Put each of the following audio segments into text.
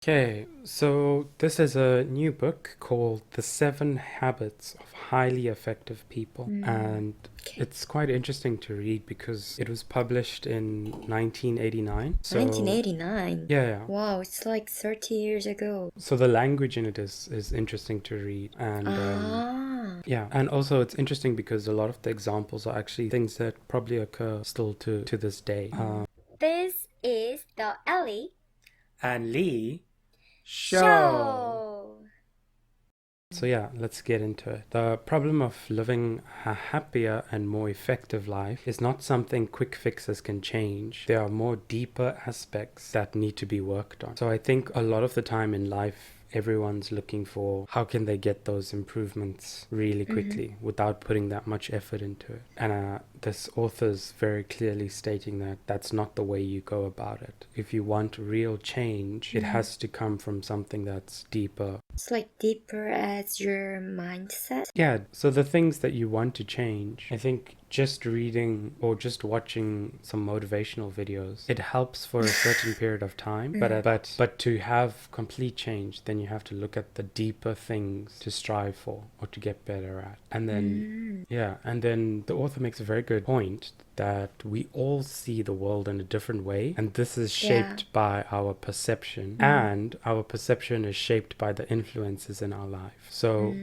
Okay, so this is a new book called The Seven Habits of Highly Effective People. And Okay. it's quite interesting to read because it was published in 1989. So, 1989. yeah. Wow, it's like 30 years ago. So the language in it is interesting to read. And Ah. yeah, and also it's interesting because a lot of the examples are actually things that probably occur still to this day. This is the Ellie And Lee Show. Show. So yeah, let's get into it. The problem of living a happier and more effective life is not something quick fixes can change. There are more deeper aspects that need to be worked on. So I think a lot of the time in life, everyone's looking for how can they get those improvements really quickly without putting that much effort into it. And this author's very clearly stating that that's not the way you go about it. If you want real change, it has to come from something that's deeper. It's like deeper as your mindset. Yeah, so the things that you want to change, I think just reading or just watching some motivational videos, it helps for a certain period of time. But to have complete change, then you have to look at the deeper things to strive for or to get better at. And then yeah, and then the author makes a very good point that we all see the world in a different way, and this is shaped by our perception, and our perception is shaped by the influences in our life. So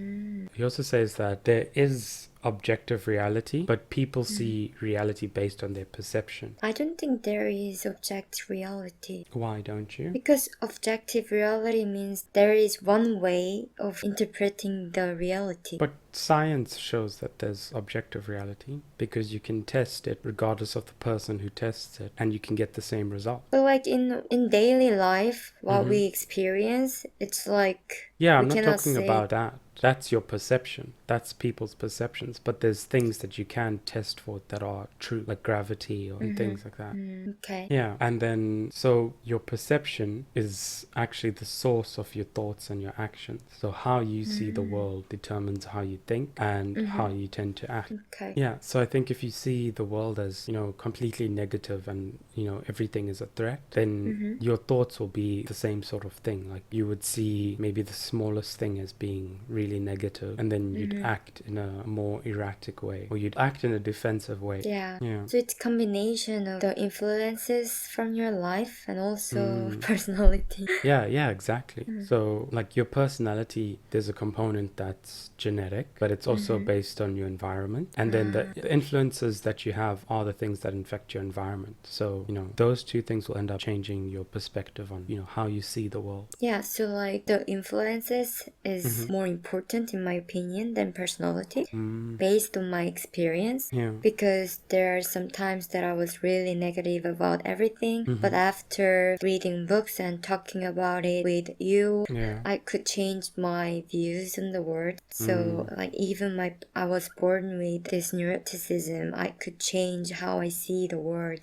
he also says that there is objective reality, but people see reality based on their perception. I don't think there is objective reality. Why don't you? Because objective reality means there is one way of interpreting the reality. But science shows that there's objective reality because you can test it regardless of the person who tests it, and you can get the same result. But like in daily life, what we experience, it's like Yeah, we I'm not cannot talking say. about that. That's your perception. That's people's perceptions. But there's things that you can test for that are true, like gravity or things like that. Okay. Yeah, and then so your perception is actually the source of your thoughts and your actions. So how you see the world determines how you think and how you tend to act. Okay. Yeah, so I think if you see the world as, completely negative and, everything is a threat, then your thoughts will be the same sort of thing. Like you would see maybe the smallest thing as being really negative, and then you'd act in a more erratic way, or you'd act in a defensive way. Yeah. Yeah. So it's combination of the influences from your life and also personality. Yeah, exactly. So, like your personality, there's a component that's genetic, but it's also based on your environment. And then the influences that you have are the things that infect your environment. So, those two things will end up changing your perspective on, how you see the world. Yeah, so like the influences is more important in my opinion than personality based on my experience. Yeah. Because there are some times that I was really negative about everything, but after reading books and talking about it with you, Yeah. I could change my views on the world. So like even I was born with this neuroticism, I could change how I see the world.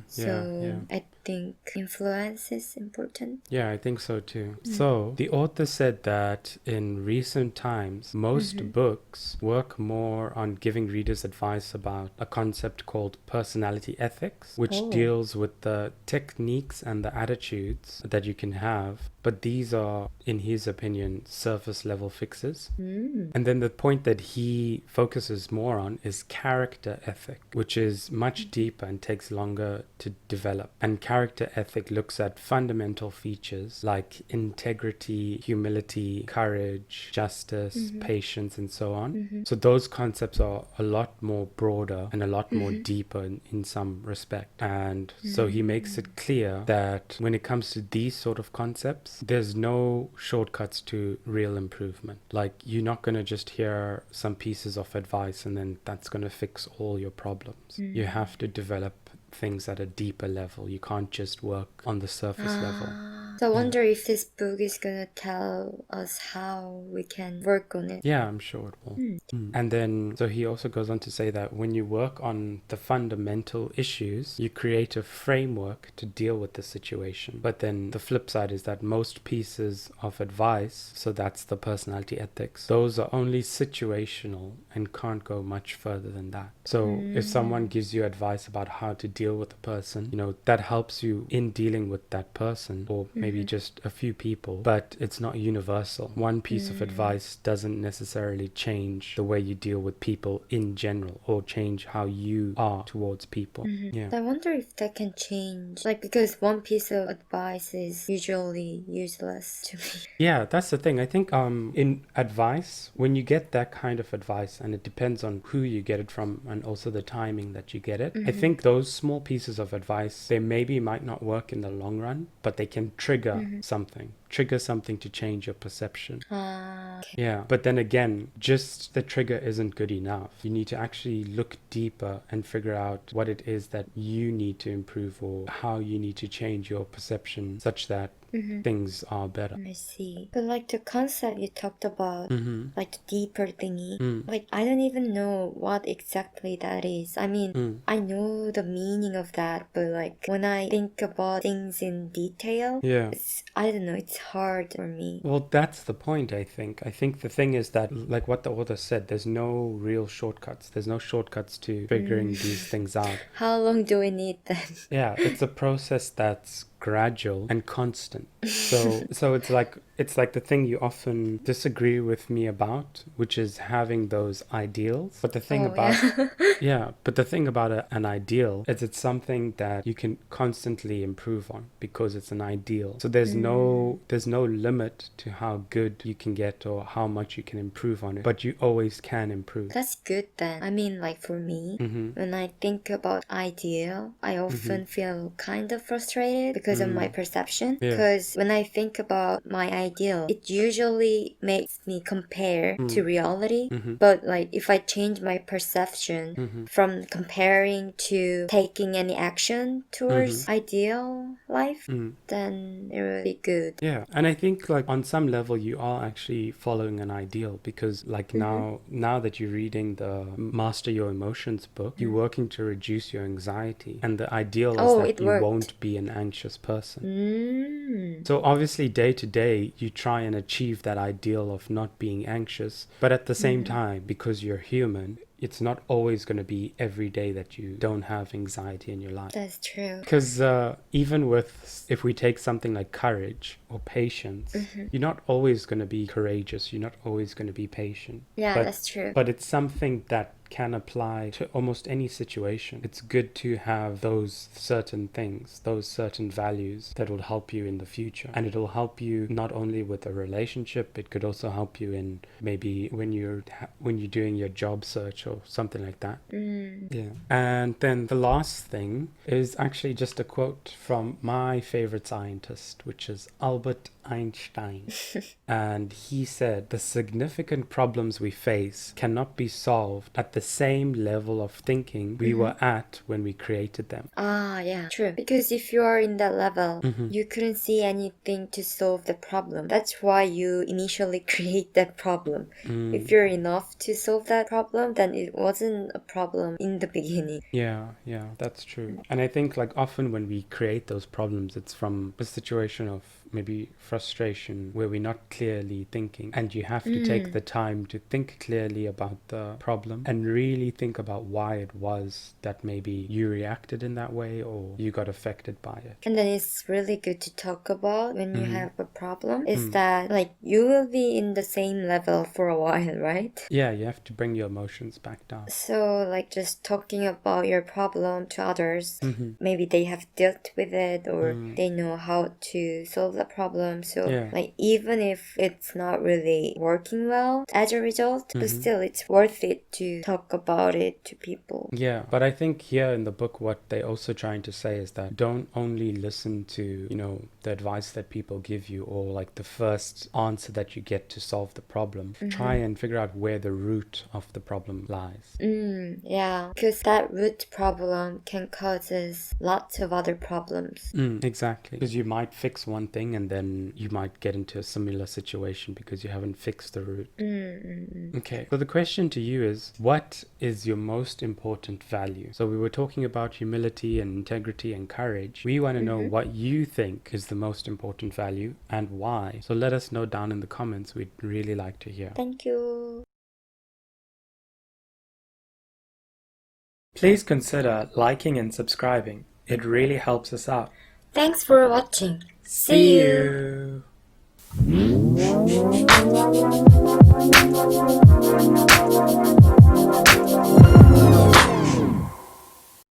So I think influence is important. Yeah, I think so too. So, the author said that in recent times, most books work more on giving readers advice about a concept called personality ethics, which deals with the techniques and the attitudes that you can have. But these are, in his opinion, surface level fixes. And then the point that he focuses more on is character ethic, which is much deeper and takes longer to develop. And character ethic looks at fundamental features like integrity, humility, courage, justice, patience, and so on. So those concepts are a lot more broader and a lot more deeper in some respect. And so he makes it clear that when it comes to these sort of concepts, there's no shortcuts to real improvement. Like you're not going to just hear some pieces of advice and then that's going to fix all your problems. You have to develop things at a deeper level. You can't just work on the surface level. So I wonder if this book is gonna tell us how we can work on it. Yeah, I'm sure it will. And then, so he also goes on to say that when you work on the fundamental issues, you create a framework to deal with the situation. But then the flip side is that most pieces of advice, so that's the personality ethics, those are only situational and can't go much further than that. So if someone gives you advice about how to deal deal with a person, you know, that helps you in dealing with that person, or maybe just a few people, but it's not universal. One piece of advice doesn't necessarily change the way you deal with people in general, or change how you are towards people. Yeah. I wonder if that can change, like, because one piece of advice is usually useless to me. Yeah, that's the thing. I think in advice, when you get that kind of advice, and it depends on who you get it from and also the timing that you get it, I think those small pieces of advice, they maybe might not work in the long run, but they can trigger something to change your perception. Okay. Yeah, but then again, just the trigger isn't good enough. You need to actually look deeper and figure out what it is that you need to improve, or how you need to change your perception such that things are better. I see. But like the concept you talked about, like the deeper thingy, like I don't even know what exactly that is. I mean, I know the meaning of that, but like when I think about things in detail, Yeah. I don't know, it's hard for me. Well, that's the point, I think. I think the thing is that, like what the author said, there's no real shortcuts. There's no shortcuts to figuring these things out. How long do we need then? Yeah, it's a process that's gradual and constant. So it's like the thing you often disagree with me about, which is having those ideals. But the thing but the thing about an ideal is it's something that you can constantly improve on, because it's an ideal. So there's no limit to how good you can get or how much you can improve on it, but you always can improve. That's good then. I mean, like for me, when I think about ideal, I often feel kind of frustrated because of my perception. Because when I think about my ideal, it usually makes me compare to reality. But like if I change my perception from comparing to taking any action towards ideal life, then it will be good. Yeah, and I think like on some level you are actually following an ideal, because like now that you're reading the Master Your Emotions book, you're working to reduce your anxiety, and the ideal is that you won't be an anxious person. So obviously day to day you try and achieve that ideal of not being anxious, but at the same time, because you're human, it's not always going to be every day that you don't have anxiety in your life. That's true. Because even with, if we take something like courage or patience, you're not always going to be courageous. You're not always going to be patient. Yeah, that's true. But it's something that can apply to almost any situation. It's good to have those certain things, those certain values that will help you in the future. And it'll help you not only with a relationship, it could also help you in maybe when you're doing your job search or something like that. Yeah. And then the last thing is actually just a quote from my favorite scientist, which is Albert Einstein. And he said, "The significant problems we face cannot be solved at the same level of thinking we were at when we created them." Yeah, true. Because if you are in that level, you couldn't see anything to solve the problem. That's why you initially create that problem. If you're enough to solve that problem, then it wasn't a problem in the beginning. Yeah, that's true. And I think like often when we create those problems, it's from a situation of maybe frustration where we're not clearly thinking, and you have to take the time to think clearly about the problem and really think about why it was that maybe you reacted in that way or you got affected by it. And then it's really good to talk about when you have a problem is that like you will be in the same level for a while, right? Yeah, you have to bring your emotions back down. So like just talking about your problem to others, maybe they have dealt with it or they know how to solve the problem. So like even if it's not really working well as a result, but still it's worth it to talk about it to people. Yeah, but I think here in the book what they're also trying to say is that don't only listen to, you know, the advice that people give you or like the first answer that you get to solve the problem. Try and figure out where the root of the problem lies. Yeah, because that root problem can causes lots of other problems. Exactly, because you might fix one thing and then you might get into a similar situation because you haven't fixed the root. Okay, so the question to you is, what is your most important value? So we were talking about humility and integrity and courage. We want to know what you think is the most important value and why. So let us know down in the comments. We'd really like to hear. Thank you. Please consider liking and subscribing. It really helps us out. Thanks for watching. See you.